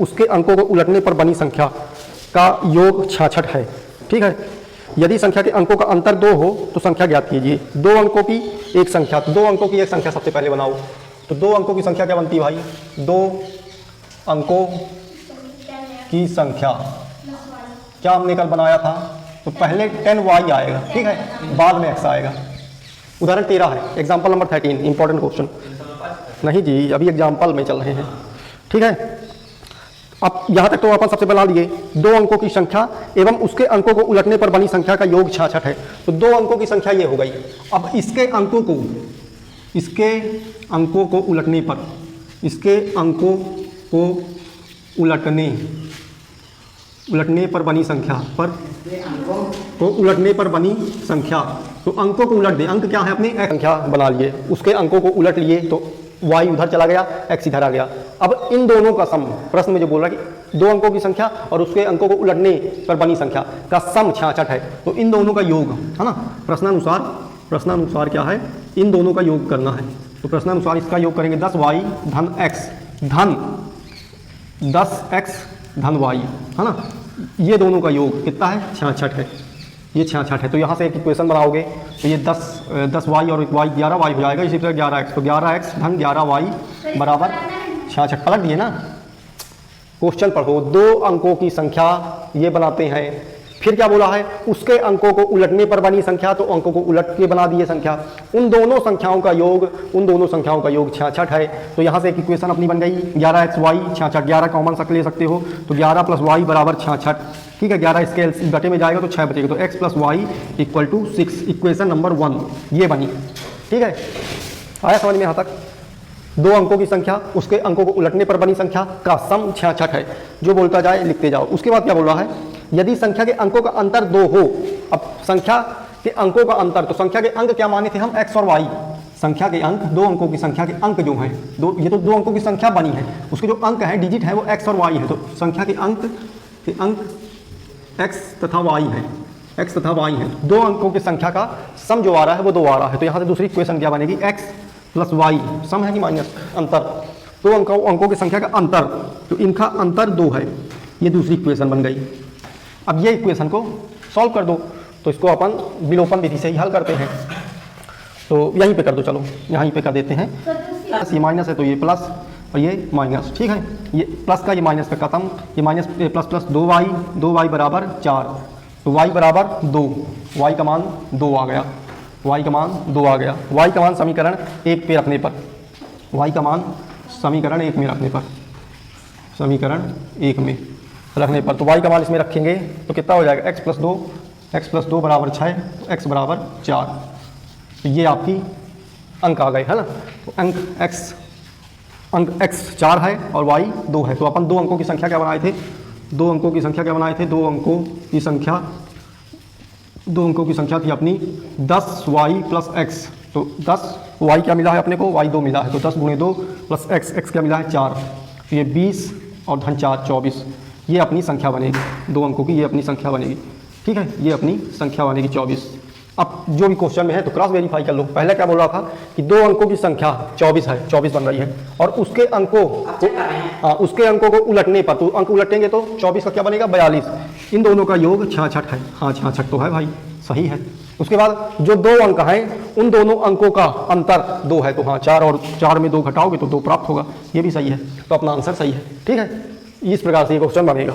उसके अंकों को उलटने पर बनी संख्या का योग 66 है। ठीक है, यदि संख्या के अंकों का अंतर 2 हो तो संख्या ज्ञात कीजिए। 2 अंकों की एक संख्या, तो 2 अंकों की एक संख्या सबसे पहले बनाओ। तो 2 अंकों की संख्या क्या बनती है भाई? 2 अंकों की संख्या क्या हमने कल बनाया था? तो पहले 10y आएगा, ठीक है, बाद में x आएगा। उदाहरण 13 है, एग्जाम्पल नंबर 13, इंपॉर्टेंट क्वेश्चन। नहीं जी, अभी एग्जाम्पल में चल रहे हैं। ठीक है, अब यहाँ तक तो अपन सबसे बना लिए। 2 अंकों की संख्या एवं उसके अंकों को उलटने पर बनी संख्या का योग 66 है। तो 2 अंकों की संख्या ये हो गई। अब इसके अंकों को उलटने पर, इसके अंकों को उलटने पर बनी संख्या उलटने पर बनी संख्या, तो अंकों को उलट दे। अंक क्या है अपने? संख्या बना लिए, उसके अंकों को उलट लिए तो y उधर चला गया, x इधर आ गया। अब इन दोनों का सम, प्रश्न में जो बोल रहा है कि 2 अंकों की संख्या और उसके अंकों को उलटने पर बनी संख्या का सम 66 है, तो इन दोनों का योग है ना। प्रश्नानुसार क्या है? इन दोनों का योग करना है। तो प्रश्नानुसार इसका योग करेंगे 10y धन x धन 10x धन y, है ना। ये दोनों का योग कितना है? 66 है। ये 66 है। तो यहाँ से एक इक्वेशन बनाओगे तो ये 10y और y 11y हो जाएगा। इसी तरह 11x, तो 11x धन 11y बराबर 66। पलट दिए ना, क्वेश्चन पढ़ो। 2 अंकों की संख्या ये बनाते हैं। फिर क्या बोला है? उसके अंकों को उलटने पर बनी संख्या, तो अंकों को उलट के बना दिए संख्या। उन दोनों संख्याओं का योग 66 है। तो यहाँ से एक इक्वेशन अपनी बन गई 11xy 66। 11 कॉमन सा ले सकते हो, तो 11 + y बराबर 66। ठीक है, 11 इसके घटे में जाएगा तो 6 बचेगा, तो x + y = 6। इक्वेशन नंबर 1 ये बनी। ठीक है, आया समझ में यहाँ तक? 2 अंकों की संख्या, उसके अंकों को उलटने पर बनी संख्या का सम 66 है। जो बोलता जाए लिखते जाओ। उसके बाद क्या बोल रहा है? यदि संख्या के अंकों का अंतर 2 हो। अब संख्या के अंकों का अंतर, तो संख्या के अंक क्या माने थे हम? x और y। संख्या के अंक, 2 अंकों की संख्या के अंक जो हैं, ये तो 2 अंकों की संख्या बनी है, उसके जो अंक हैं, डिजिट है, वो x और y है। तो संख्या के अंक x तथा y है, x तथा y है। 2 अंकों की संख्या का सम जो आ रहा है वो 2 आ रहा है। तो यहाँ से दूसरी इक्वेशन क्या बनेगी? x + y, सम है कि माइनस? अंतर। 2 अंकों की संख्या का अंतर, तो इनका अंतर 2 है। ये दूसरी इक्वेशन बन गई। अब ये इक्वेशन को सॉल्व कर दो, तो इसको अपन विलोपन विधि से ही हल करते हैं। तो यहीं पे कर दो, चलो यहीं पे कर देते हैं। ये माइनस है तो ये प्लस और ये माइनस। ठीक है, ये प्लस का ये माइनस पे खत्म, ये माइनस प्लस 2y बराबर 4, तो y बराबर 2, y का मान 2 आ गया, y का मान 2 आ गया। y का मान समीकरण 1 पे रखने पर, y का मान समीकरण 1 में रखने पर, समीकरण 1 में रखने पर, तो y का मान इसमें रखेंगे तो कितना हो जाएगा? x + 2 बराबर 6, तो x बराबर 4। तो ये आपकी अंक आ गए, है ना। तो अंक x 4 है और y 2 है। तो अपन 2 अंकों की संख्या क्या बनाए थे? 2 अंकों की संख्या क्या बनाए थे? 2 अंकों की संख्या थी अपनी 10y + x। तो 10y क्या मिला है अपने को? y 2 मिला है। तो 10 × 2 + x क्या मिला है? 4। तो ये 20 और धन 4 24। ये अपनी संख्या बनेगी 2 अंकों की, ये अपनी संख्या बनेगी। ठीक है, ये अपनी संख्या बनेगी 24। अब जो भी क्वेश्चन में है तो क्रॉस वेरीफाई कर लो। पहले क्या बोल रहा था कि 2 अंकों की संख्या 24 है, 24 बन रही है, और उसके अंकों को उलटने पर, तो अंक उलटेंगे तो 24 का क्या बनेगा? 42। इन दोनों का योग 66 है। हाँ, 66 तो है भाई, सही है। उसके बाद जो 2 अंक हैं, उन दोनों अंकों का अंतर 2 है, तो हाँ 4 और 4 में 2 घटाओगे तो 2 प्राप्त होगा। ये भी सही है, तो अपना आंसर सही है। ठीक है, इस प्रकार से ये क्वेश्चन बनेगा।